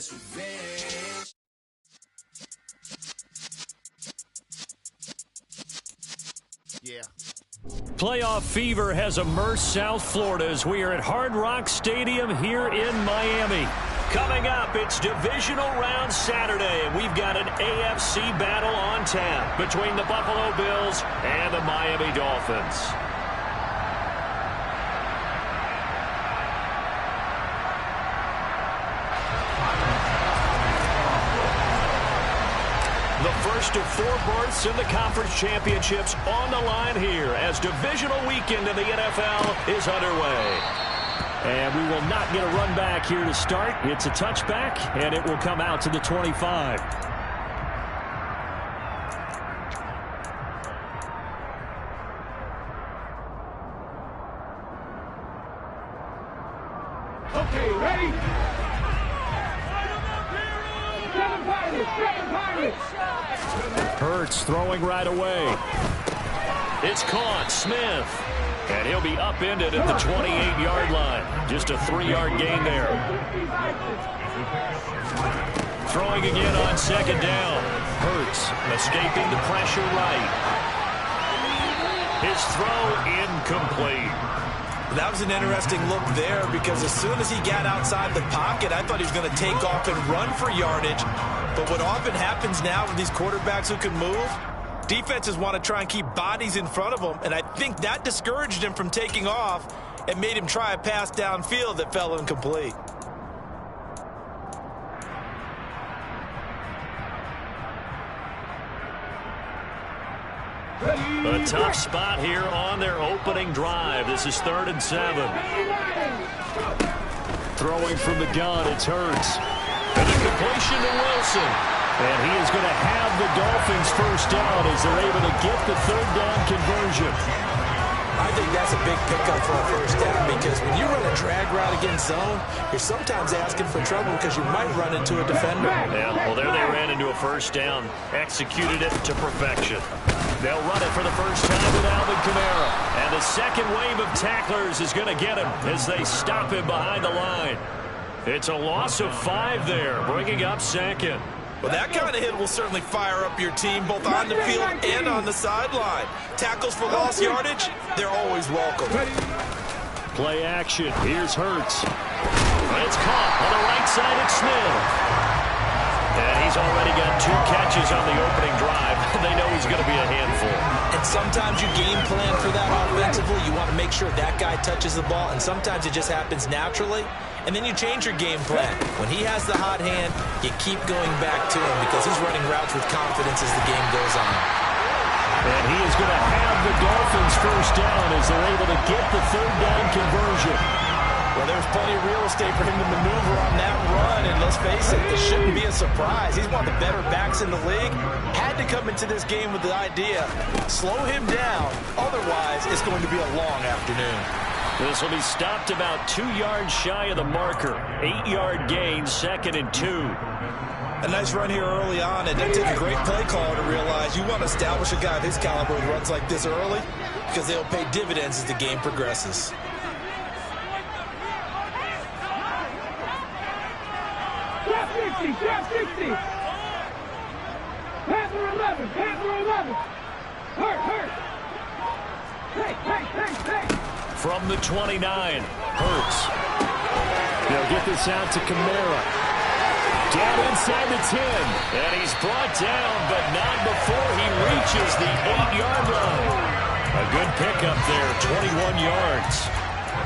that's revenge. Yeah. Playoff fever has immersed South Florida as we are at Hard Rock Stadium here in Miami. Coming up, it's divisional round Saturday, and we've got an AFC battle on tap between the Buffalo Bills and the Miami Dolphins. The first of 4 berths in the conference championships on the line here as divisional weekend in the NFL is underway. And we will not get a run back here to start. It's a touchback, and it will come out to the 25. Okay, ready? Hurts throwing right away. It's caught. Smith. And he'll be upended at the 28-yard line. Just a 3-yard gain there. Throwing again on second down. Hurts escaping the pressure right. His throw incomplete. That was an interesting look there because as soon as he got outside the pocket, I thought he was going to take off and run for yardage. But what often happens now with these quarterbacks who can move, defenses want to try and keep bodies in front of them, and I think that discouraged him from taking off and made him try a pass downfield that fell incomplete. A tough spot here on their opening drive. This is 3rd and 7. Throwing from the gun, it's Hurts. And a completion to Wilson. And he is going to have the Dolphins first down as they're able to get the 3rd down conversion. I think that's a big pickup for a first down because when you run a drag route against zone, you're sometimes asking for trouble because you might run into a defender. Yeah, well, there they ran into a first down, executed it to perfection. They'll run it for the first time with Alvin Kamara. And the second wave of tacklers is going to get him as they stop him behind the line. It's a loss of 5 there, bringing up 2nd. Well, that kind of hit will certainly fire up your team both on the field and on the sideline. Tackles for lost yardage, they're always welcome. Play action. Here's Hurts. It's caught on the right side of Smith. And he's already got 2 catches on the opening drive. They know he's going to be a handful. And sometimes you game plan for that offensively. You want to make sure that guy touches the ball, and sometimes it just happens naturally. And then you change your game plan. When he has the hot hand, you keep going back to him because he's running routes with confidence as the game goes on. And he is going to have the Dolphins first down as they're able to get the 3rd down conversion. Well, there's plenty of real estate for him to maneuver on that run, and let's face it, this shouldn't be a surprise. He's one of the better backs in the league. Had to come into this game with the idea, slow him down, otherwise it's going to be a long afternoon. This will be stopped about 2 yards shy of the marker. 8-yard gain, 2nd and 2. A nice run here early on. It didn't take a great play caller to realize you want to establish a guy of his caliber who runs like this early because they'll pay dividends as the game progresses. Drop 60. Panther 11. Hurt. Hey. From the 29, Hurts. They'll get this out to Kamara. Down inside the 10. And he's brought down, but not before he reaches the 8-yard line. A good pickup there, 21 yards.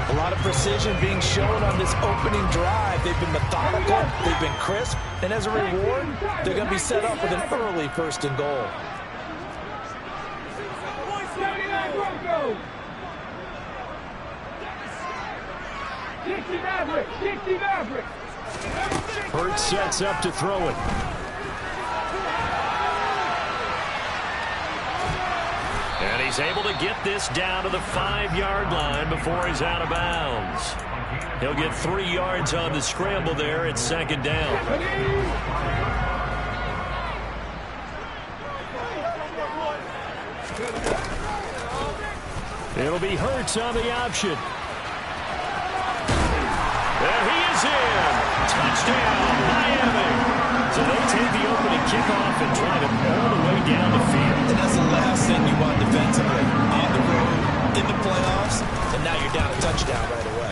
A lot of precision being shown on this opening drive. They've been methodical, they've been crisp, and as a reward, they're going to be set up with an early 1st and goal. 79 Broncos. 60 Mavericks. Hurts sets up to throw it. And he's able to get this down to the 5-yard line before he's out of bounds. He'll get 3 yards on the scramble there at 2nd down. It'll be Hurts on the option. And he is in. Touchdown, Miami. kick off and drive it all the way down the field. And that's the last thing you want defensively. On the road, in the playoffs, and now you're down a touchdown right away.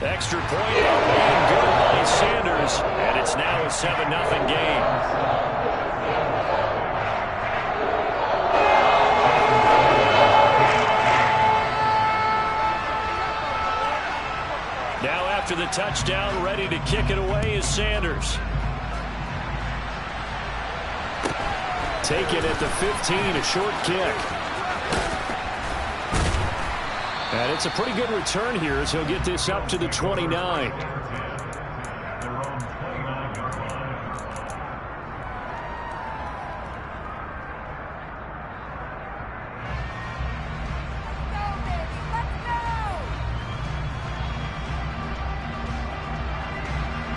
Extra point and good by Sanders, and it's now a 7-0 game. Now after the touchdown, ready to kick it away is Sanders. Taken at the 15, a short kick. And it's a pretty good return here as he'll get this up to the 29.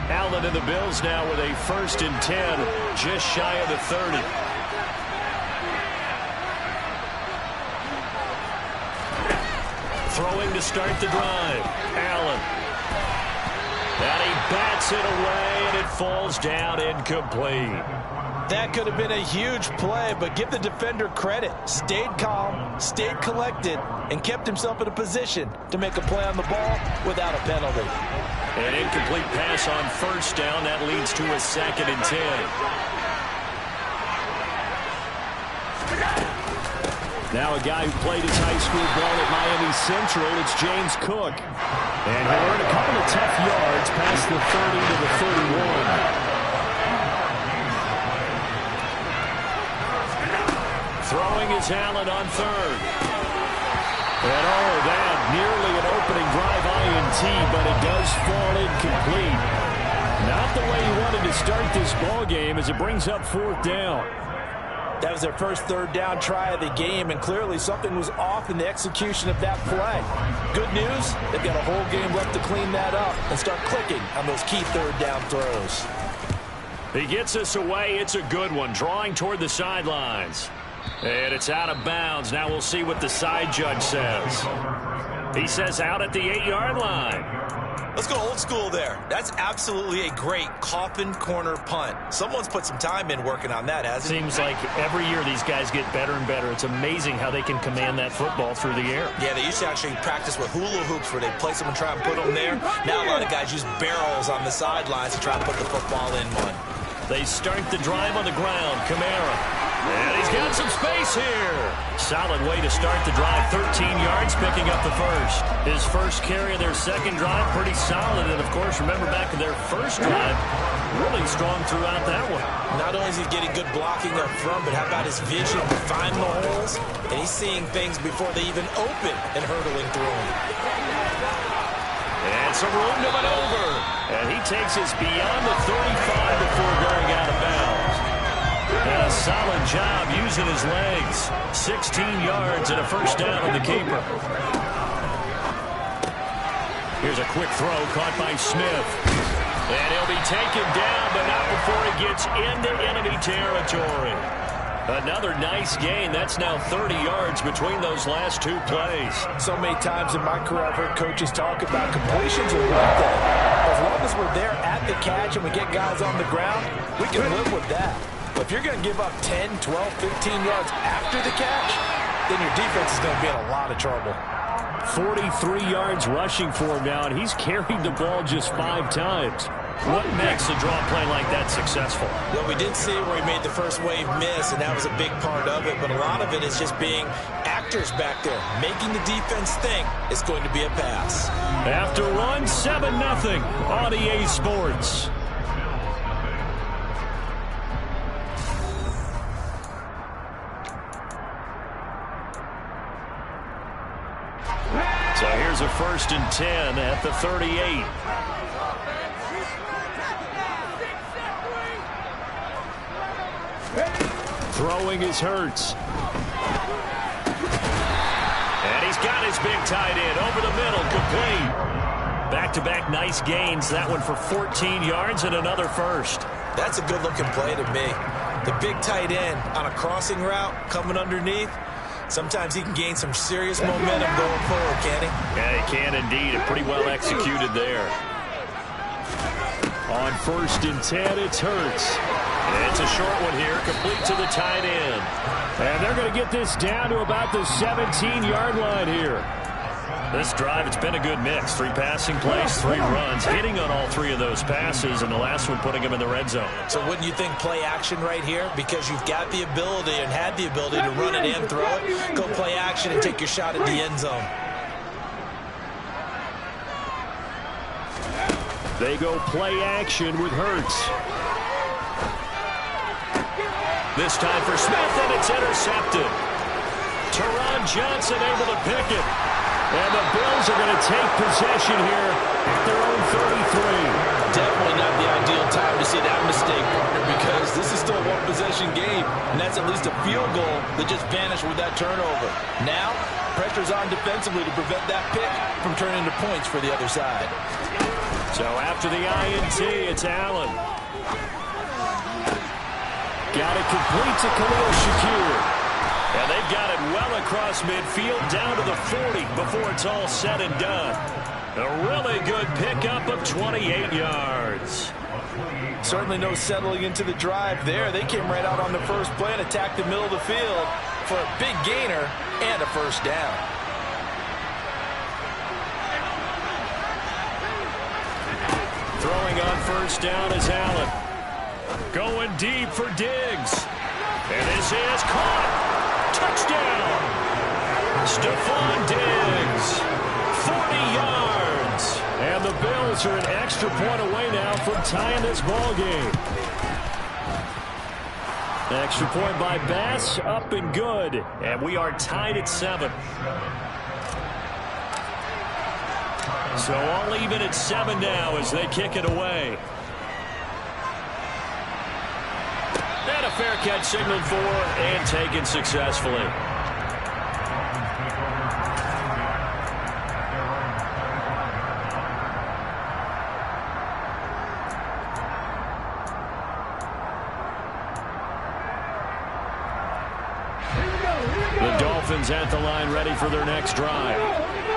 Allen and the Bills now with a 1st and 10, just shy of the 30. Throwing to start the drive. Allen. And he bats it away, and it falls down incomplete. That could have been a huge play, but give the defender credit. Stayed calm, stayed collected, and kept himself in a position to make a play on the ball without a penalty. An incomplete pass on 1st down. That leads to a 2nd and 10. Now a guy who played his high school ball at Miami Central, it's James Cook. And he'll earn a couple of tough yards past the 30 to the 31. Throwing is Allen on 3rd. And that nearly an opening drive INT, but it does fall incomplete. Not the way he wanted to start this ball game as it brings up 4th down. That was their first 3rd down try of the game, and clearly something was off in the execution of that play. Good news, they've got a whole game left to clean that up and start clicking on those key 3rd down throws. He gets us away. It's a good one, drawing toward the sidelines. And it's out of bounds. Now we'll see what the side judge says. He says out at the 8-yard line. Let's go old school there. That's absolutely a great coffin corner punt. Someone's put some time in working on that, hasn't it? Seems like every year these guys get better and better. It's amazing how they can command that football through the air. Yeah, they used to actually practice with hula hoops where they place them and try and put them there. Now a lot of guys use barrels on the sidelines to try and put the football in one. They start the drive on the ground. Kamara. And he's got some space here. Solid way to start the drive. 13 yards, picking up the 1st. His first carry of their 2nd drive, pretty solid. And, of course, remember back in their 1st drive, really strong throughout that one. Not only is he getting good blocking up front, but how about his vision to find the holes? And he's seeing things before they even open and hurtling through them. And some room to maneuver. And he takes us beyond the 35 before going out of bounds. And a solid job using his legs. 16 yards and a 1st down on the keeper. Here's a quick throw caught by Smith. And he'll be taken down, but not before he gets into enemy territory. Another nice gain. That's now 30 yards between those last 2 plays. So many times in my career I've heard coaches talk about completions are one thing. As long as we're there at the catch and we get guys on the ground, we can live with that. But if you're going to give up 10, 12, 15 yards after the catch, then your defense is going to be in a lot of trouble. 43 yards rushing for him now, and he's carried the ball just 5 times. What makes a draw play like that successful? Well, we did see where he made the first wave miss, and that was a big part of it. But a lot of it is just being actors back there, making the defense think it's going to be a pass. After one, 7-0 on EA Sports. So here's a 1st and 10 at the 38. Throwing is Hurts. And he's got his big tight end over the middle, complete. Back-to-back nice gains. That one for 14 yards and another 1st. That's a good-looking play to me. The big tight end on a crossing route coming underneath. Sometimes he can gain some serious momentum going forward, can he? Yeah, he can indeed. Pretty well executed there. On 1st and 10, it's Hurts. It's a short one here, complete to the tight end. And they're going to get this down to about the 17-yard line here. This drive, it's been a good mix. 3 passing plays, 3 runs, hitting on all 3 of those passes, and the last one putting him in the red zone. So wouldn't you think play action right here? Because you've got the ability and had the ability to run it and throw it. Go play action and take your shot at the end zone. They go play action with Hurts. This time for Smith, and it's intercepted. Teron Johnson able to pick it. And the Bills are going to take possession here at their own 33. Definitely not the ideal time to see that mistake, partner, because this is still a one-possession game, and that's at least a field goal that just vanished with that turnover. Now, pressure's on defensively to prevent that pick from turning into points for the other side. So after the INT, it's Allen. Got it complete to Khalil Shakir. And they've got it well across midfield down to the 40 before it's all said and done. A really good pickup of 28 yards. Certainly no settling into the drive there. They came right out on the first play and attacked the middle of the field for a big gainer and a first down. Throwing on first down is Allen. Going deep for Diggs. And this is caught. Touchdown! Stephon Diggs, 40 yards. And the Bills are an extra point away now from tying this ball game. Extra point by Bass, up and good. And we are tied at 7. So all even at 7 now as they kick it away. And a fair catch signaled for and taken successfully. The Dolphins at the line ready for their next drive.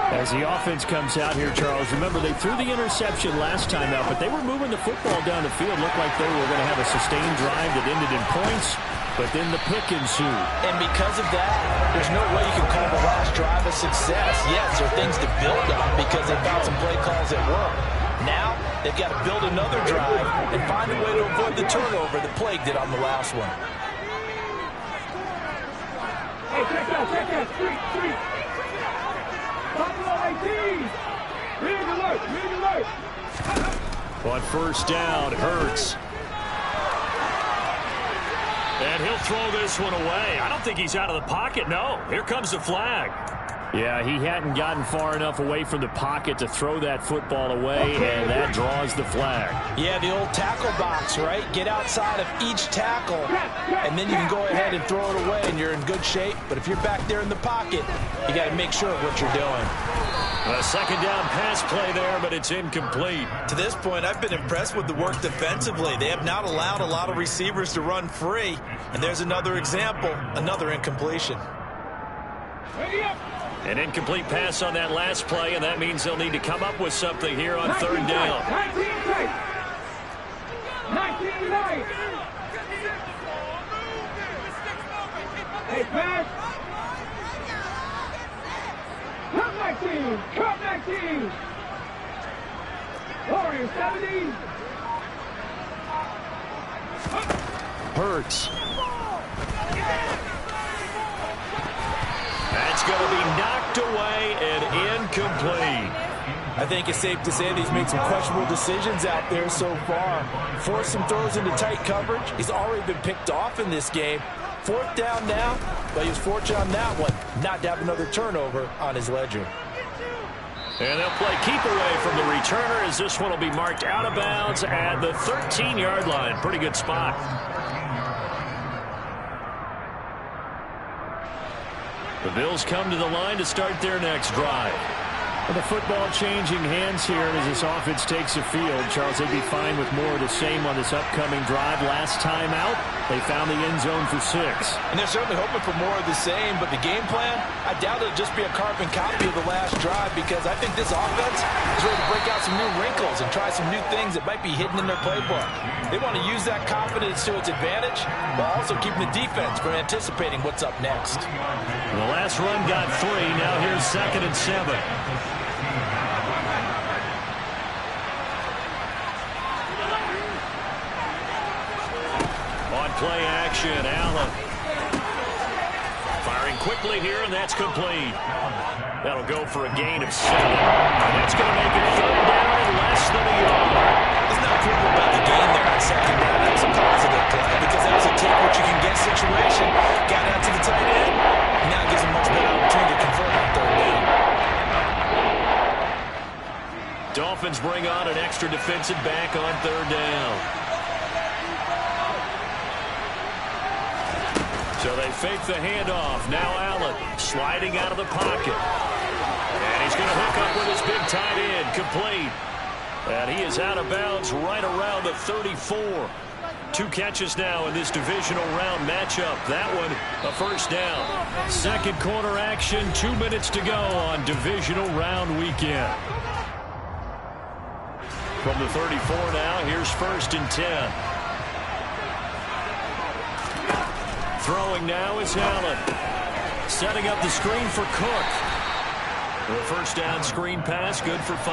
As the offense comes out here, Charles, remember they threw the interception last time out, but they were moving the football down the field. Looked like they were going to have a sustained drive that ended in points, but then the pick ensued. And because of that, there's no way you can call the last drive a success. Yes, there are things to build on because they found some play calls that work. Now, they've got to build another drive and find a way to avoid the turnover that plagued it on the last one. Hey, check out, street. Buffalo 18. Read alert. On first down, Hurts. And he'll throw this one away. I don't think he's out of the pocket, no. Here comes the flag. Yeah, he hadn't gotten far enough away from the pocket to throw that football away, and that draws the flag. Yeah, the old tackle box, right? Get outside of each tackle, and then you can go ahead and throw it away, and you're in good shape. But if you're back there in the pocket, you got to make sure of what you're doing. A second down pass play there, but it's incomplete. To this point, I've been impressed with the work defensively. They have not allowed a lot of receivers to run free. And there's another example, another incompletion. Ready up. An incomplete pass on that last play, and that means they'll need to come up with something here on third down. 19 nice. Hey, pass. Cut back team. Warriors 70. Hurts. That's going to be knocked away and incomplete. I think it's safe to say that he's made some questionable decisions out there so far. Forced some throws into tight coverage. He's already been picked off in this game. Fourth down now, but he was fortunate on that one not to have another turnover on his ledger. And they'll play keep away from the returner as this one will be marked out of bounds at the 13-yard line. Pretty good spot. The Bills come to the line to start their next drive. The football changing hands here as this offense takes the field. Charles, they'd be fine with more of the same on this upcoming drive. Last time out, they found the end zone for 6. And they're certainly hoping for more of the same, but the game plan, I doubt it'll just be a carbon copy of the last drive, because I think this offense is ready to break out some new wrinkles and try some new things that might be hidden in their playbook. They want to use that confidence to its advantage, while also keeping the defense from anticipating what's up next. The last run got 3. Now here's 2nd and 7. On play action, Allen. Firing quickly here, and that's complete. That'll go for a gain of 7. And that's going to make it 3rd down and less than a yard. There's not proof about the gain there on 2nd down. That's a positive play, because that was a take what you can get situation. Got out to the tight end. Now gives him much better opportunity to convert on 3rd down. Dolphins bring on an extra defensive back on 3rd down. So they fake the handoff. Now Allen sliding out of the pocket. And he's going to hook up with his big tight end. Complete. And he is out of bounds right around the 34. 2 catches now in this divisional round matchup. That one, a 1st down. 2nd quarter action, 2 minutes to go on divisional round weekend. From the 34 now, here's 1st and 10. Throwing now is Allen. Setting up the screen for Cook. The 1st down screen pass, good for 5.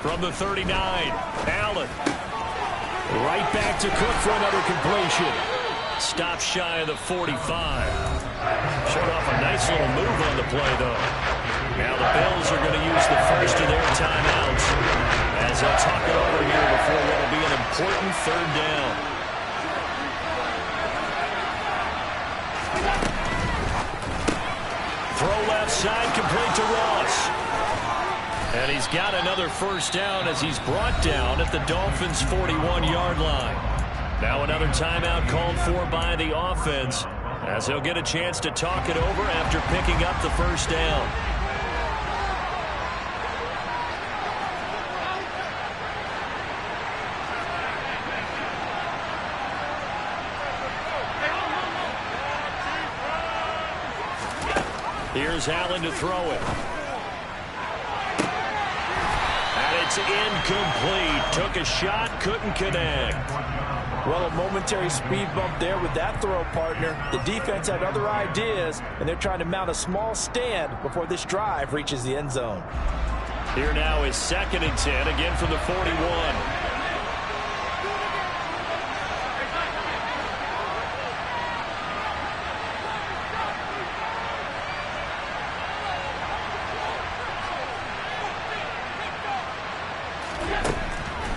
From the 39, Allen. Right back to Cook for another completion. Stop shy of the 45. Showed off a nice little move on the play, though. Now the Bills are going to use the first of their timeouts as they'll talk it over here before what will be an important 3rd down. Throw left side, complete to Ross. And he's got another 1st down as he's brought down at the Dolphins' 41-yard line. Now another timeout called for by the offense as they'll get a chance to talk it over after picking up the 1st down. Here's Allen to throw it. It's incomplete. Took a shot, couldn't connect. Well, a momentary speed bump there with that throw, partner. The defense had other ideas, and they're trying to mount a small stand before this drive reaches the end zone. Here now is 2nd and 10, again from the 41.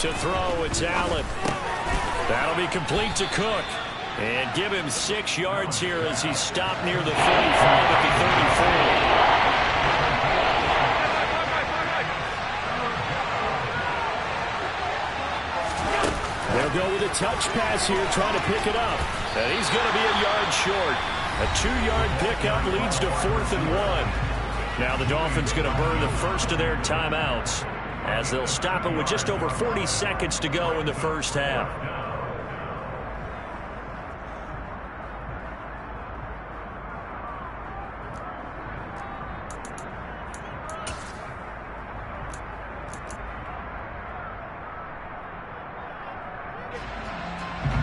To throw, it's Allen. That'll be complete to Cook. And give him 6 yards here as he's stopped near the 35 at the 34. They'll go with a touch pass here, trying to pick it up. And he's going to be a yard short. A 2-yard pickup leads to 4th and 1. Now the Dolphins going to burn the first of their timeouts as they'll stop it with just over 40 seconds to go in the 1st half.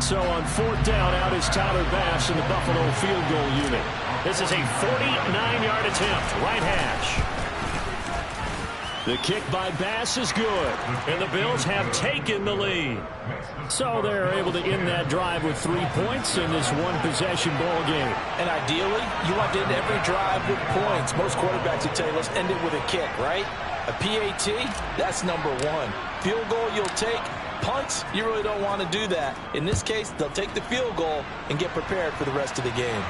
So on 4th down, out is Tyler Bass in the Buffalo field goal unit. This is a 49-yard attempt, right hash. The kick by Bass is good, and the Bills have taken the lead. So they're able to end that drive with 3 points in this one-possession ball game. And ideally, you want to end every drive with points. Most quarterbacks would tell you, let's end it with a kick, right? A PAT, that's number 1. Field goal you'll take, punts, you really don't want to do that. In this case, they'll take the field goal and get prepared for the rest of the game.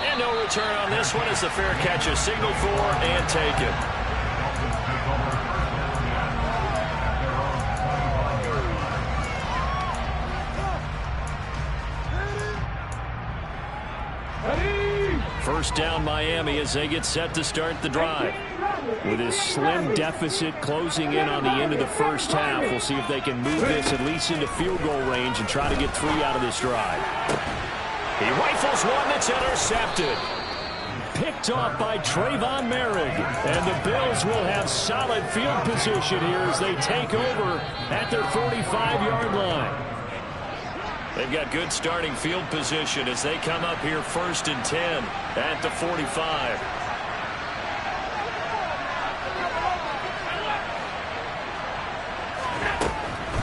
And no return on this one as the fair catch is signaled for and taken. First down Miami as they get set to start the drive. With his slim deficit closing in on the end of the first half, we'll see if they can move this at least into field goal range and try to get 3 out of this drive. He rifles one that's intercepted. Picked off by Trayvon Merrick. And the Bills will have solid field position here as they take over at their 45-yard line. They've got good starting field position as they come up here 1st and 10 at the 45.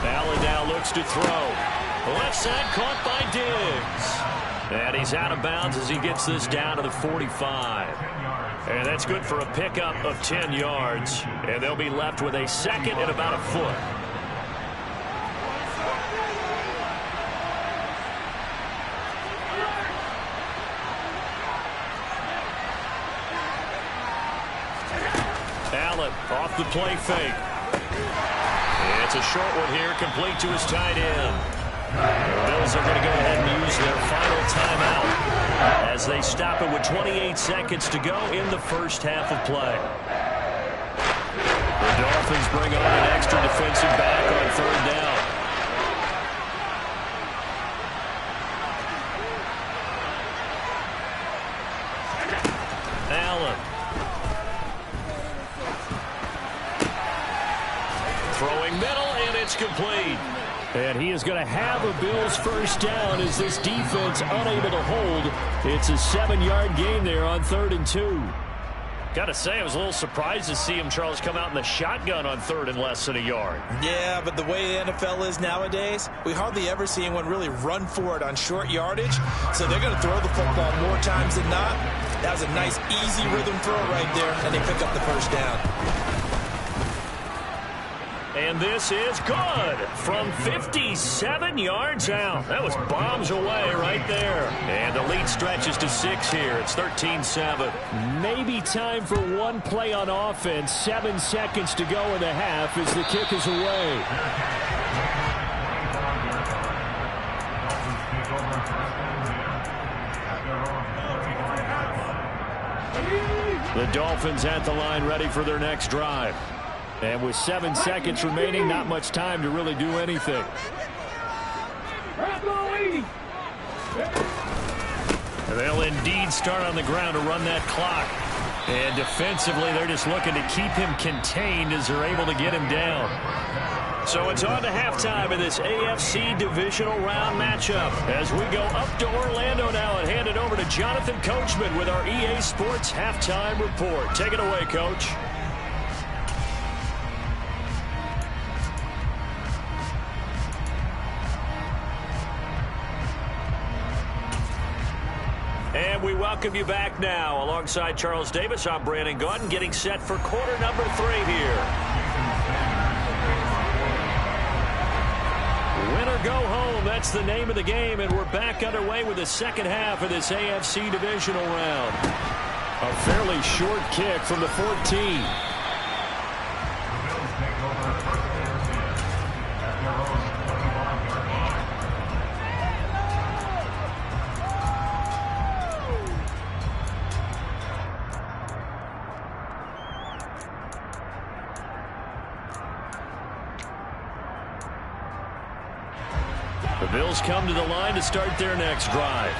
Allen now looks to throw. Left side caught by Diggs. And he's out of bounds as he gets this down to the 45. And that's good for a pickup of 10 yards. And they'll be left with a 2nd and about a foot. Allen off the play fake. It's a short one here, complete to his tight end. The Bills are going to go ahead and use their final timeout as they stop it with 28 seconds to go in the first half of play. The Dolphins bring on an extra defensive back on 3rd down. Allen. Throwing middle, and it's complete. And he is going to have a Bills first down as this defense unable to hold. It's a 7-yard gain there on 3rd and 2. Got to say, I was a little surprised to see him, Charles, come out in the shotgun on 3rd and less than a yard. Yeah, but the way the NFL is nowadays, we hardly ever see anyone really run for it on short yardage. So they're going to throw the football more times than not. That was a nice, easy rhythm throw right there, and they pick up the first down. And this is good from 57 yards out. That was bombs away right there. And the lead stretches to 6 here. It's 13-7. Maybe time for one play on offense. 7 seconds to go in the half as the kick is away. The Dolphins at the line ready for their next drive. And with 7 seconds remaining, not much time to really do anything. They'll indeed start on the ground to run that clock. And defensively, they're just looking to keep him contained as they're able to get him down. So it's on to halftime in this AFC divisional round matchup as we go up to Orlando now and hand it over to Jonathan Coachman with our EA Sports halftime report. Take it away, Coach. And we welcome you back now. Alongside Charles Davis, I'm Brandon Gaudin, getting set for quarter number 3 here. Win or go home, that's the name of the game, and we're back underway with the second half of this AFC divisional round. A fairly short kick from the 14. The Bills come to the line to start their next drive.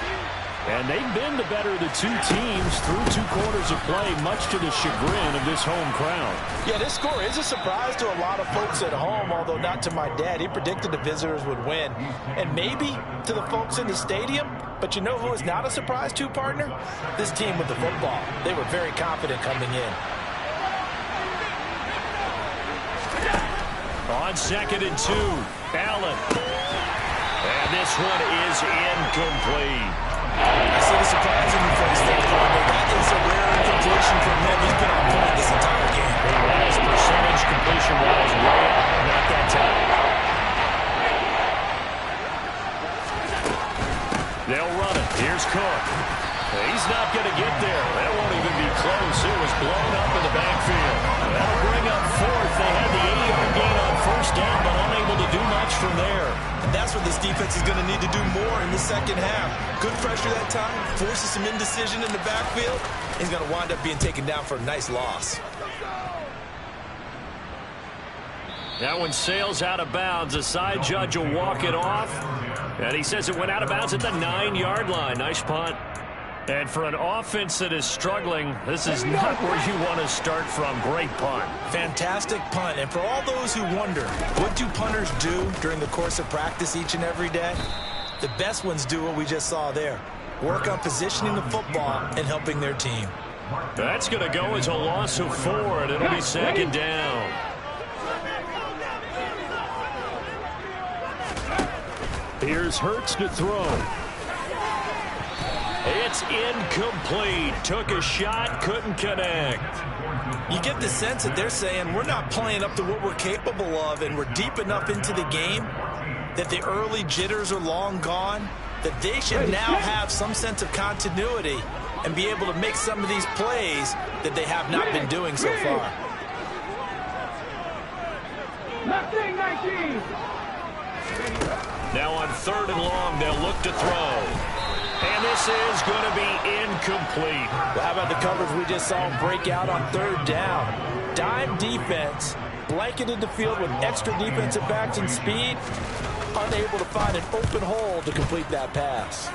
And they've been the better of the two teams through 2 quarters of play, much to the chagrin of this home crowd. Yeah, this score is a surprise to a lot of folks at home, although not to my dad. He predicted the visitors would win. And maybe to the folks in the stadium. But you know who is not a surprise to, partner? This team with the football. They were very confident coming in. On 2nd and 2, Allen. And this one is incomplete. I see the surprise in your face there, partner. That is a rare incompletion from him. He's been on point this entire game. His percentage completion-wise way up, not that time. that's what this defense is going to need to do more in the second half. Good pressure that time, forces some indecision in the backfield. He's going to wind up being taken down for a nice loss. That one sails out of bounds. The side judge will walk it off. And he says it went out of bounds at the 9-yard line. Nice punt. And for an offense that is struggling, this is not where you want to start from. Great punt. Fantastic punt. And for all those who wonder, what do punters do during the course of practice each and every day? The best ones do what we just saw there. Work on positioning the football and helping their team. That's going to go as a loss of 4, and it'll be second down. Here's Hurts to throw. It's incomplete. Took a shot, couldn't connect. You get the sense that they're saying we're not playing up to what we're capable of, and we're deep enough into the game that the early jitters are long gone, that they should now have some sense of continuity and be able to make some of these plays that they have not been doing so far. Left wing 19. Now on 3rd and long, they'll look to throw. And this is going to be incomplete. Well, how about the coverage we just saw break out on 3rd down? Dime defense, blanketed the field with extra defensive backs and speed, unable to find an open hole to complete that pass.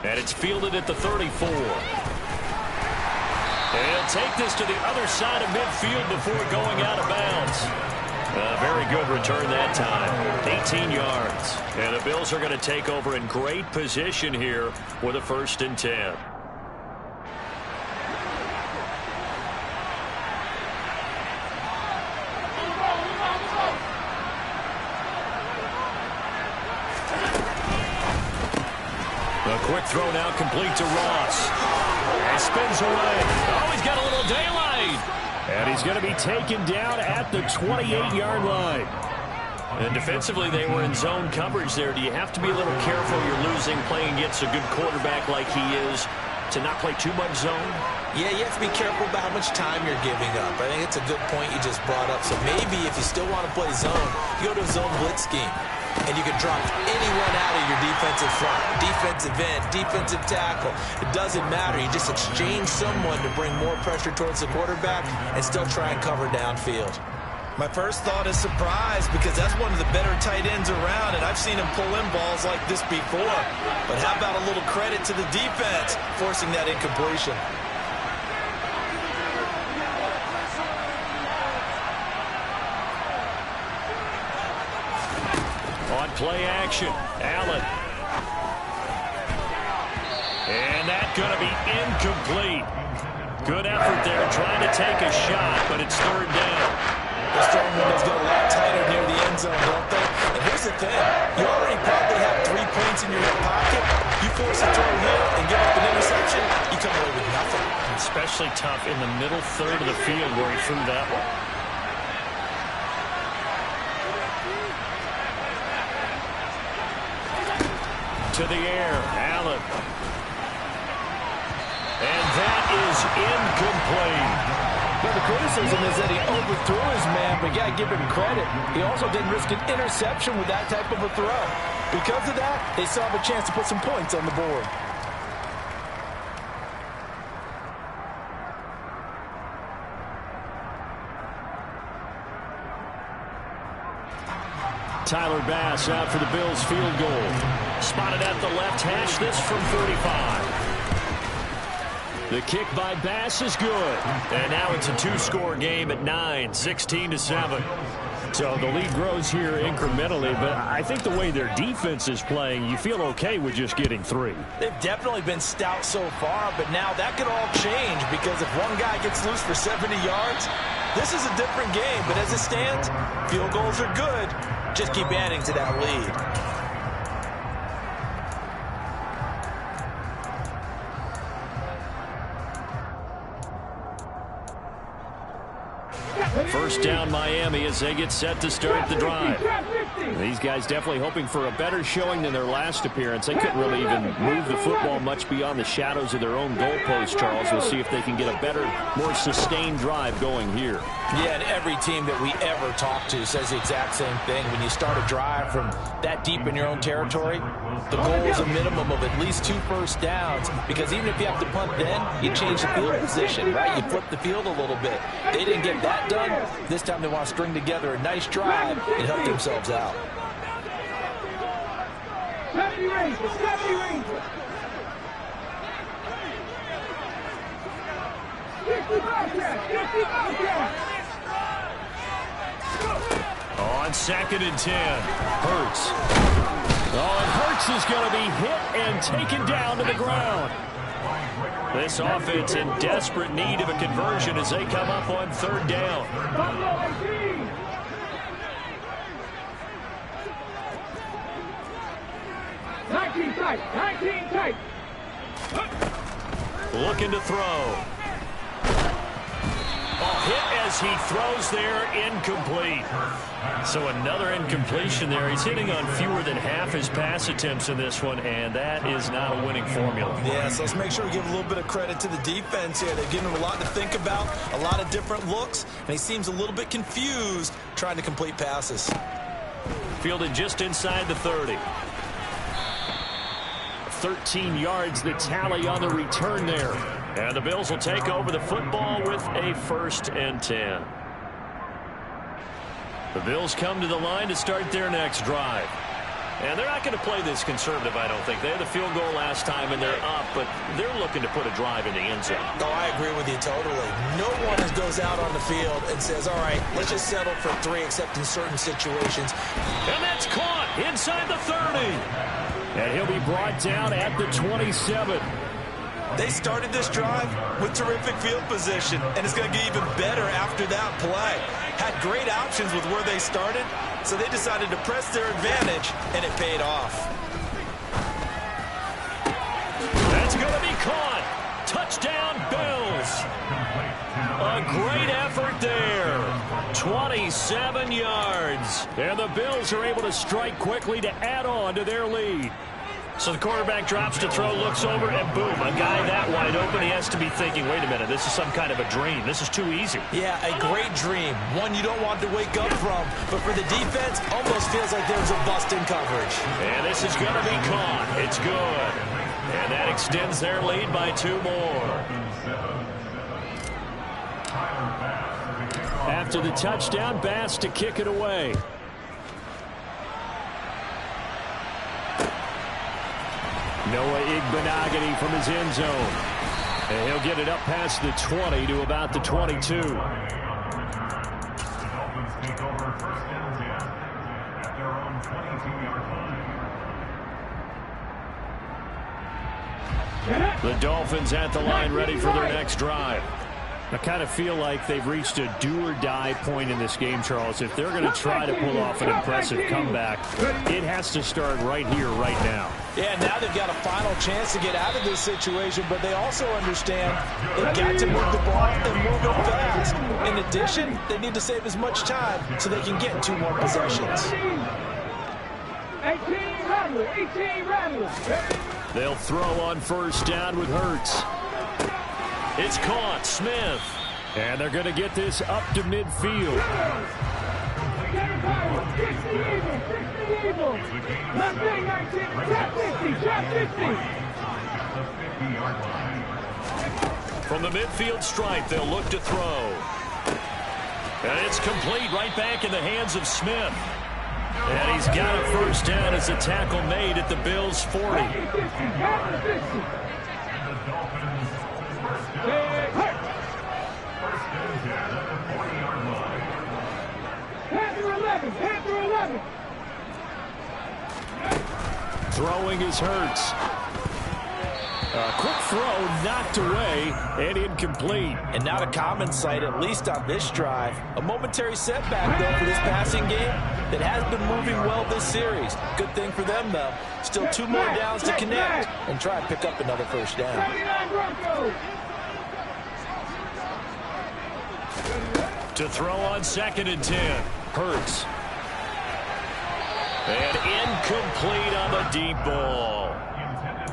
And it's fielded at the 34. And he'll take this to the other side of midfield before going out of bounds. A very good return that time. 18 yards. And the Bills are going to take over in great position here with a 1st and 10. A quick throw now complete to Ross. And spins away. Oh, he's got a little daylight. And he's going to be taken down at the 28-yard line. And defensively, they were in zone coverage there. Do you have to be a little careful? You're losing, playing against a good quarterback like he is, to not play too much zone? Yeah, you have to be careful about how much time you're giving up. I think it's a good point you just brought up. So maybe if you still want to play zone, you go to a zone blitz scheme. And you can drop anyone out of your defensive front, defensive end, defensive tackle. It doesn't matter. You just exchange someone to bring more pressure towards the quarterback and still try and cover downfield. My first thought is surprise, because that's one of the better tight ends around, and I've seen him pull in balls like this before. But how about a little credit to the defense forcing that incompletion? On play action, Allen. And that's going to be incomplete. Good effort there, trying to take a shot, but it's 3rd down. The strong windows get a lot tighter near the end zone, don't they? And here's the thing. You already probably have 3 points in your hip pocket. You force a throw here and give up an interception, you come away with nothing. Especially tough in the middle 3rd of the field where he threw that one. To the air, Allen. And that is incomplete. Well, the criticism is that he overthrew his man, but you got to give him credit. He also didn't risk an interception with that type of a throw. Because of that, they still have a chance to put some points on the board. Tyler Bass out for the Bills field goal. Spotted at the left hash, this from 45. The kick by Bass is good. And now it's a 2-score game at 9, 16-7. So the lead grows here incrementally, but I think the way their defense is playing, you feel okay with just getting 3. They've definitely been stout so far, but now that could all change, because if one guy gets loose for 70 yards, this is a different game. But as it stands, field goals are good. Just keep adding to that lead. First down Miami as they get set to start the drive. These guys definitely hoping for a better showing than their last appearance. They couldn't really even move the football much beyond the shadows of their own goalpost, Charles. We'll see if they can get a better, more sustained drive going here. Yeah, and every team that we ever talk to says the exact same thing. When you start a drive from that deep in your own territory, the goal is a minimum of at least 2 first downs, because even if you have to punt then, you change the field position, right? You flip the field a little bit. They didn't get that done. This time they want to string together a nice drive and help themselves out. Happy Rangers! Happy Rangers! 55 catch! 55 catch! On 2nd and 10, Hurts. Oh, and Hurts is going to be hit and taken down to the ground. This offense in desperate need of a conversion as they come up on 3rd down. Buffalo 18! Nineteen tight. Looking to throw. Oh, hit as he throws there, incomplete. So another incompletion there. He's hitting on fewer than half his pass attempts in this one, and that is not a winning formula. Yeah, so let's make sure we give a little bit of credit to the defense here. They've given him a lot to think about, a lot of different looks, and he seems a little bit confused trying to complete passes. Fielded just inside the 30. 13 yards the tally on the return there. And the Bills will take over the football with a 1st and 10. The Bills come to the line to start their next drive. And they're not going to play this conservative, I don't think. They had the field goal last time, and they're up, but they're looking to put a drive in the end zone. Oh, I agree with you totally. No one goes out on the field and says, all right, let's just settle for 3 except in certain situations. And that's caught inside the 30. And he'll be brought down at the 27. They started this drive with terrific field position, and it's going to get even better after that play. Had great options with where they started, so they decided to press their advantage, and it paid off. That's going to be caught. Touchdown, Bills. A great effort there. 27 yards. And the Bills are able to strike quickly to add on to their lead. So the quarterback drops to throw, looks over, and boom, a guy that wide open, he has to be thinking, wait a minute, this is some kind of a dream. This is too easy. Yeah, a great dream. One you don't want to wake up from. But for the defense, almost feels like there's a bust in coverage. And this is going to be caught. It's good. And that extends their lead by 2 more. After the touchdown, Bass to kick it away. Noah Igbenogany from his end zone. And he'll get it up past the 20 to about the 22. Dolphins take over 1st and 10 at their own 22-yard line. The Dolphins at the line ready for their next drive. I kind of feel like they've reached a do-or-die point in this game, Charles. If they're going to try to pull off an impressive comeback, it has to start right here, right now. Yeah, now they've got a final chance to get out of this situation, but they also understand they've got to move the ball and move it fast. In addition, they need to save as much time so they can get 2 more possessions. 18 Rattler, 18 Rattler. They'll throw on 1st down with Hurts. It's caught, Smith. And they're going to get this up to midfield. From the midfield stripe, they'll look to throw. And it's complete right back in the hands of Smith. And he's got a 1st down as a tackle made at the Bills' 40. Throwing is Hurts. A quick throw knocked away and incomplete. And not a common sight, at least on this drive. A momentary setback, though, for this passing game that has been moving well this series. Good thing for them, though. Still 2 more downs to connect and try and pick up another 1st down. To throw on 2nd and 10. Hurts. And incomplete on the deep ball.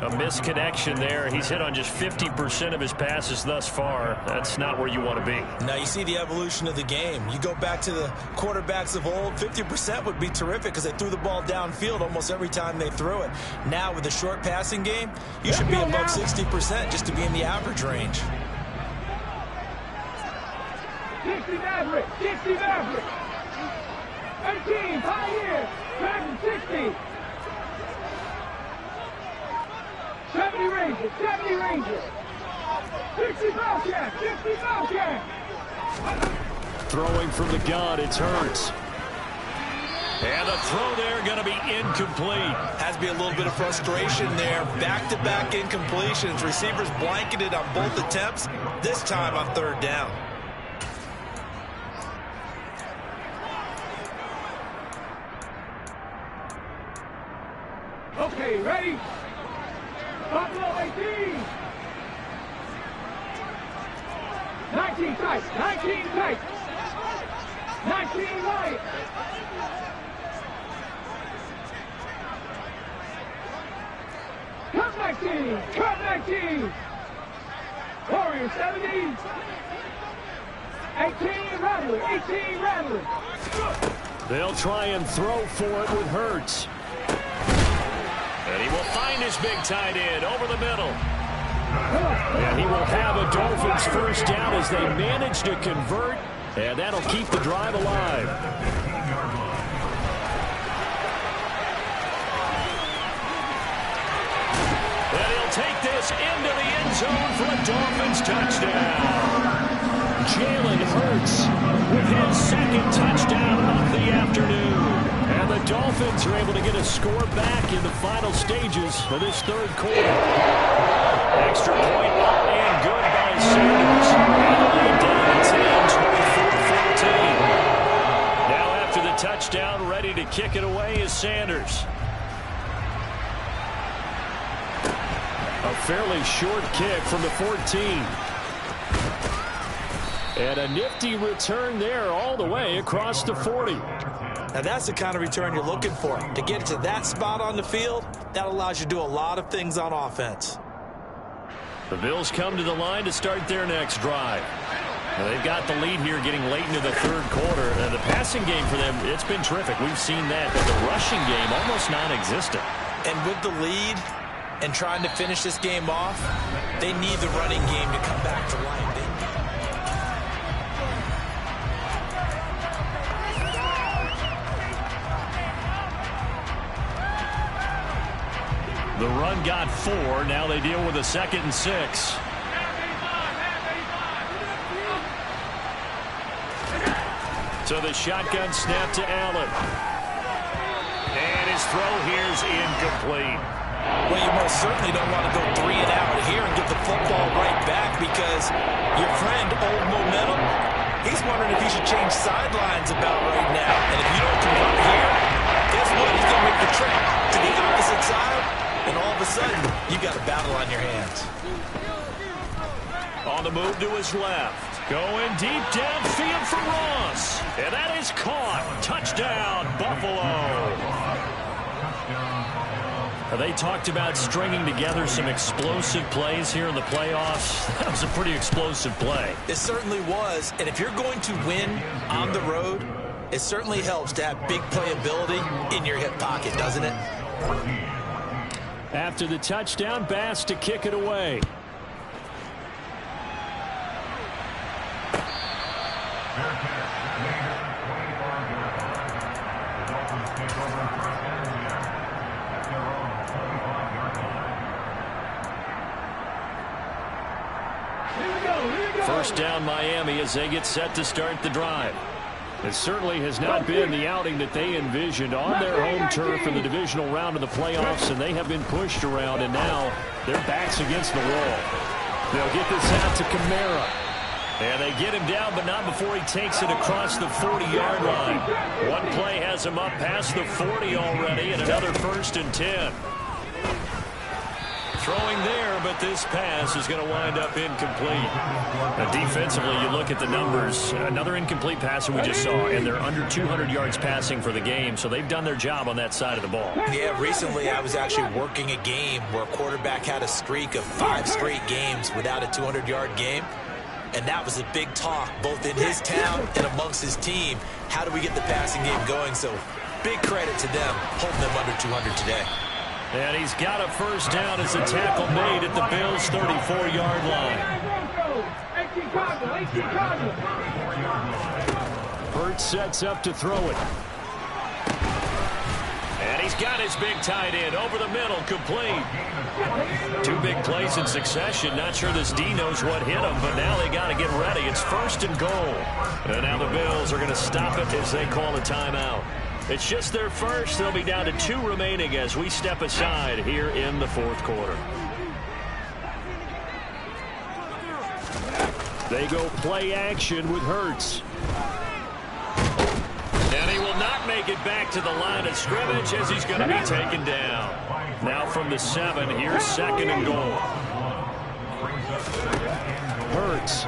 A misconnection there. He's hit on just 50% of his passes thus far. That's not where you want to be. Now you see the evolution of the game. You go back to the quarterbacks of old, 50% would be terrific because they threw the ball downfield almost every time they threw it. Now with the short passing game, you should be above 60% just to be in the average range. 60 Maverick, 60 Maverick. 18 Pioneer, 60. 70 Rangers, 70 Rangers. 60 Bobcat, 60 Bobcat. Throwing from the gun, it's Hurts. And the throw there going to be incomplete. Has to be a little bit of frustration there. Back-to-back incompletions. Receivers blanketed on both attempts, this time on third down. Okay, ready? Buffalo 18. 19 tight, 19 tight. 19 light. Cut 19, cut 19. Warriors 70. 18 Rattler, 18 Rattler. They'll try and throw for it with Hurts. And he will find his big tight end over the middle. And he will have a Dolphins first down as they manage to convert. And that'll keep the drive alive. And he'll take this into the end zone for a Dolphins touchdown. Jalen Hurts with his second touchdown of the afternoon. And the Dolphins are able to get a score back in the final stages of this third quarter. Extra point up and good by Sanders. And the lead down to 10, 24-14. Now after the touchdown, ready to kick it away is Sanders. A fairly short kick from the 14. And a nifty return there all the way across the 40. Now that's the kind of return you're looking for. To get to that spot on the field, that allows you to do a lot of things on offense. The Bills come to the line to start their next drive. Now they've got the lead here getting late into the third quarter. And the passing game for them, it's been terrific. We've seen that. But the rushing game, almost non-existent. And with the lead and trying to finish this game off, they need the running game to come back to life. The run got 4. Now they deal with a 2nd and 6. So the shotgun snap to Allen. And his throw here's incomplete. Well, you most certainly don't want to go 3 and out here and get the football right back because your friend, Old Momentum, he's wondering if he should change sidelines about right now. And if you don't convert here, guess what? He's going to make the trip to the opposite side. And all of a sudden, you got a battle on your hands. On the move to his left. Going deep downfield for Ross. And that is caught. Touchdown, Buffalo. They talked about stringing together some explosive plays here in the playoffs. That was a pretty explosive play. It certainly was. And if you're going to win on the road, it certainly helps to have big playability in your hip pocket, doesn't it? After the touchdown, Bass to kick it away. First down Miami as they get set to start the drive. It certainly has not been the outing that they envisioned on their home turf in the divisional round of the playoffs, and they have been pushed around, and now their backs against the wall. They'll get this out to Kamara. And they get him down, but not before he takes it across the 40-yard line. One play has him up past the 40 already, and another 1st and 10. Throwing there, but this pass is going to wind up incomplete. Now, defensively, you look at the numbers. Another incomplete pass that we just saw, and they're under 200 yards passing for the game, so they've done their job on that side of the ball. Yeah, recently I was actually working a game where a quarterback had a streak of 5 straight games without a 200-yard game. And that was a big talk, both in his town and amongst his team. How do we get the passing game going? So big credit to them, holding them under 200 today. And he's got a first down as the tackle made at the Bills' 34-yard line. Hurts sets up to throw it. And he's got his big tight end over the middle, complete. 2 big plays in succession. Not sure this D knows what hit him, but now they got to get ready. It's 1st and goal. And now the Bills are going to stop it as they call a timeout. It's just their first. They'll be down to 2 remaining as we step aside here in the 4th quarter. They go play action with Hurts. And he will not make it back to the line of scrimmage as he's going to be taken down. Now from the 7, here's 2nd and goal. Hurts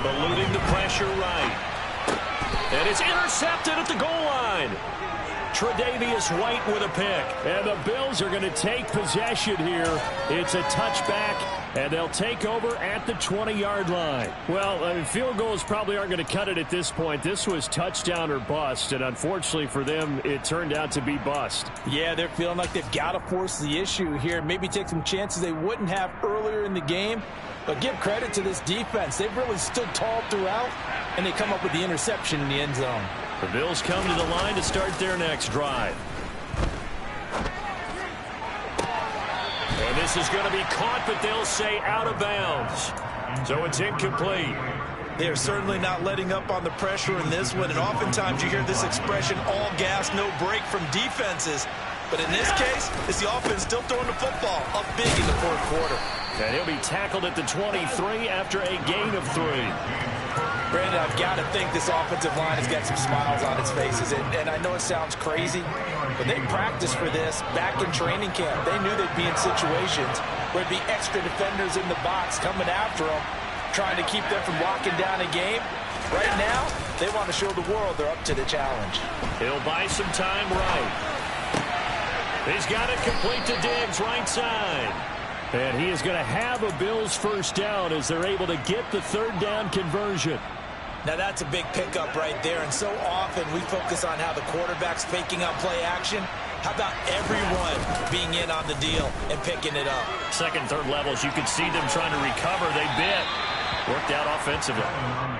eluding the pressure right. And it's intercepted at the goal line. Tre'Davious White with a pick. And the Bills are going to take possession here. It's a touchback, and they'll take over at the 20-yard line. Well, field goals probably aren't going to cut it at this point. This was touchdown or bust, and unfortunately for them, it turned out to be bust. Yeah, they're feeling like they've got to force the issue here. Maybe take some chances they wouldn't have earlier in the game. But give credit to this defense. They've really stood tall throughout, and they come up with the interception in the end zone. The Bills come to the line to start their next drive. And this is going to be caught, but they'll say out of bounds. So it's incomplete. They are certainly not letting up on the pressure in this one, and oftentimes you hear this expression, all gas, no break from defenses. But in this case, it's the offense still throwing the football up big in the 4th quarter. And he'll be tackled at the 23 after a gain of 3. Brandon, I've got to think this offensive line has got some smiles on its faces. And I know it sounds crazy, but they practiced for this back in training camp. They knew they'd be in situations where there'd be extra defenders in the box coming after them, trying to keep them from locking down a game. Right now, they want to show the world they're up to the challenge. He'll buy some time right. He's got it complete to Diggs, right side. And he is going to have a Bills first down as they're able to get the 3rd down conversion. Now that's a big pickup right there, and so often we focus on how the quarterback's faking out play action. How about everyone being in on the deal and picking it up? 2nd, 3rd levels, you could see them trying to recover. They bit. Worked out offensively.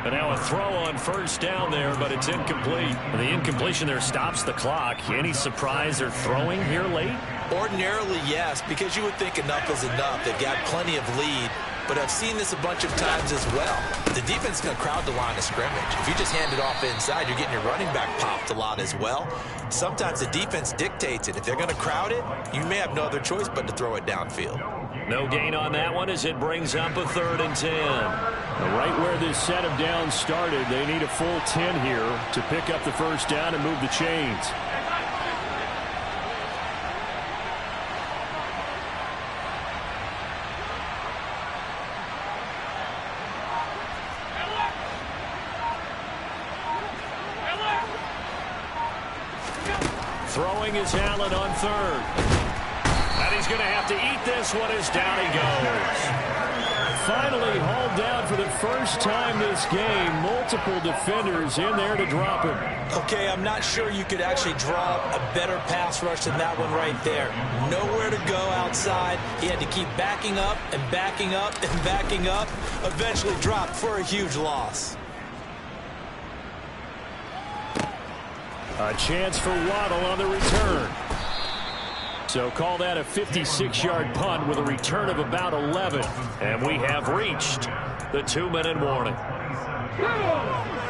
And now a throw on 1st down there, but it's incomplete. And the incompletion there stops the clock. Any surprise they're throwing here late? Ordinarily, yes, because you would think enough is enough. They've got plenty of lead. But I've seen this a bunch of times as well. The defense is going to crowd the line of scrimmage. If you just hand it off inside, you're getting your running back popped a lot as well. Sometimes the defense dictates it. If they're going to crowd it, you may have no other choice but to throw it downfield. No gain on that one as it brings up a 3rd and 10. Right where this set of downs started, they need a full 10 here to pick up the first down and move the chains. Throwing is Allen on 3rd. And he's going to have to eat this one as down he goes. Finally hauled down for the first time this game. Multiple defenders in there to drop him. Okay, I'm not sure you could actually draw a better pass rush than that one right there. Nowhere to go outside. He had to keep backing up and backing up and backing up. Eventually dropped for a huge loss. A chance for Waddle on the return. So call that a 56-yard punt with a return of about 11. And we have reached the 2-minute warning.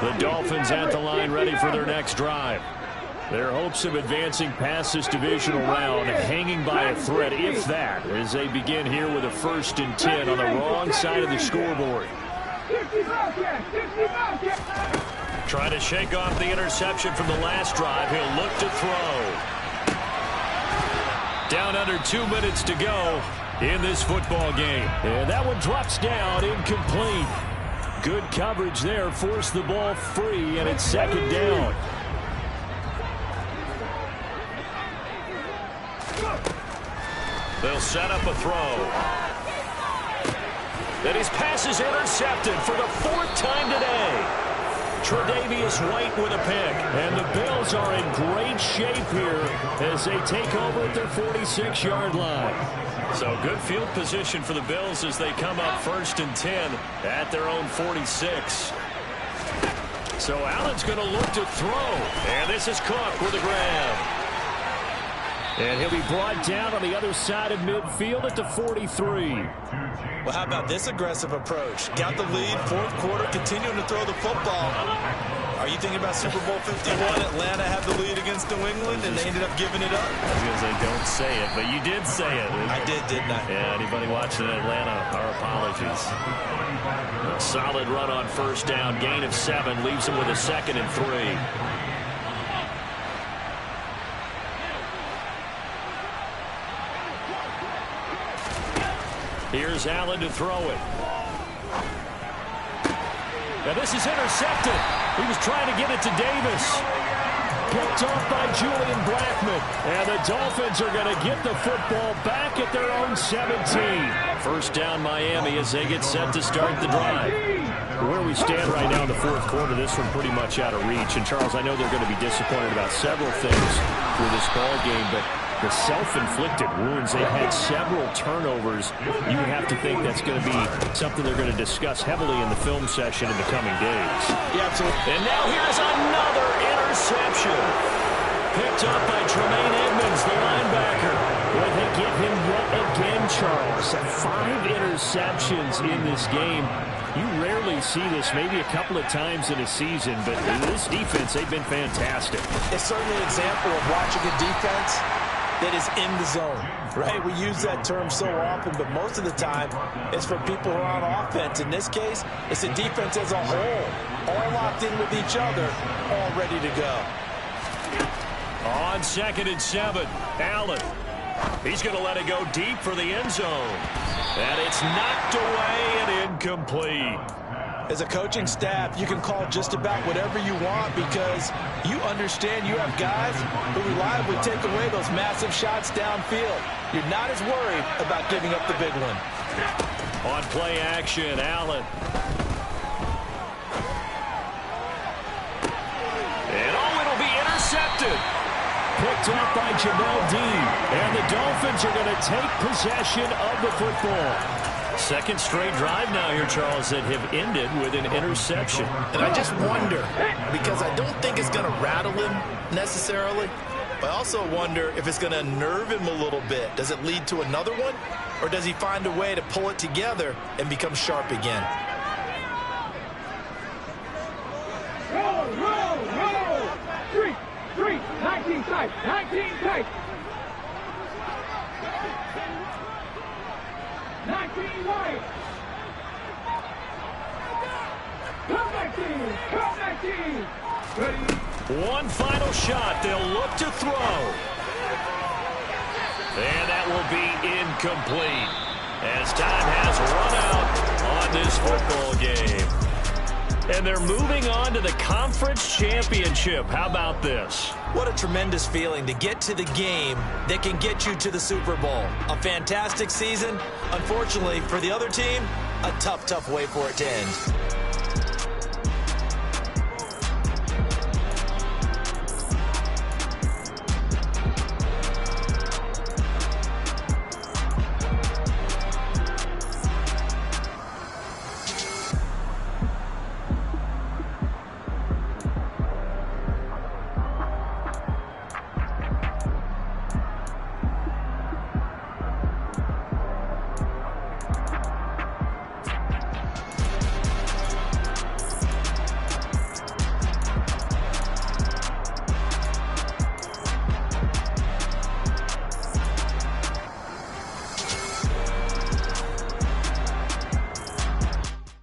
The Dolphins at the line ready for their next drive. Their hopes of advancing past this divisional round hanging by a thread, if that, as they begin here with a 1st and 10 on the wrong side of the scoreboard. Trying to shake off the interception from the last drive. He'll look to throw. Down under 2 minutes to go. in this football game. And that one drops down, incomplete. Good coverage there, forced the ball free, and it's second down. They'll set up a throw. And his pass is intercepted for the 4th time today. Tre'Davious White with a pick. And the Bills are in great shape here as they take over at their 46-yard line. So good field position for the Bills as they come up 1st and 10 at their own 46. So Allen's going to look to throw. And this is Cook with a grab. And he'll be brought down on the other side of midfield at the 43. Well, how about this aggressive approach? Got the lead, 4th quarter, continuing to throw the football. Are you thinking about Super Bowl 51? Atlanta had the lead against New England, and they ended up giving it up? I was going to say, don't say it, but you did say it. I did, didn't I? Yeah, anybody watching Atlanta, our apologies. A solid run on 1st down, gain of 7, leaves him with a 2nd and 3. Here's Allen to throw it. Now this is intercepted. He was trying to get it to Davis. Picked off by Julian Blackmon. And the Dolphins are going to get the football back at their own 17. 1st down Miami as they get set to start the drive. Where we stand right now in the 4th quarter, this one pretty much out of reach. And Charles, I know they're going to be disappointed about several things through this ball game, but the self-inflicted wounds, they had several turnovers. You have to think that's going to be something they're going to discuss heavily in the film session in the coming days. Yeah, absolutely. And now here's another interception. Picked up by Tremaine Edmonds, the linebacker. Boy, they get him yet again, Charles. 5 interceptions in this game. You rarely see this, maybe a couple of times in a season, but this defense, they've been fantastic. It's certainly an example of watching a defense that is in the zone, right? We use that term so often, but most of the time it's for people who are on offense. In this case, it's the defense as a whole, all locked in with each other, all ready to go. On 2nd and 7, Allen. He's going to let it go deep for the end zone. And it's knocked away and incomplete. As a coaching staff, you can call just about whatever you want because you understand you have guys who reliably take away those massive shots downfield. You're not as worried about giving up the big one. On play action, Allen. And it'll be intercepted. Picked up by Jamel Dean. And the Dolphins are going to take possession of the football. 2nd straight drive now here, Charles, that have ended with an interception. And I just wonder, because I don't think it's going to rattle him necessarily, but I also wonder if it's going to nerve him a little bit. Does it lead to another one, or does he find a way to pull it together and become sharp again? Roll, roll, roll. 3, 19 tight, 19 tight. 19 wide. Come back team. Ready. One final shot. They'll look to throw. And that will be incomplete as time has run out on this football game. And they're moving on to the conference championship. How about this? What a tremendous feeling to get to the game that can get you to the Super Bowl. A fantastic season. Unfortunately, for the other team, a tough way for it to end.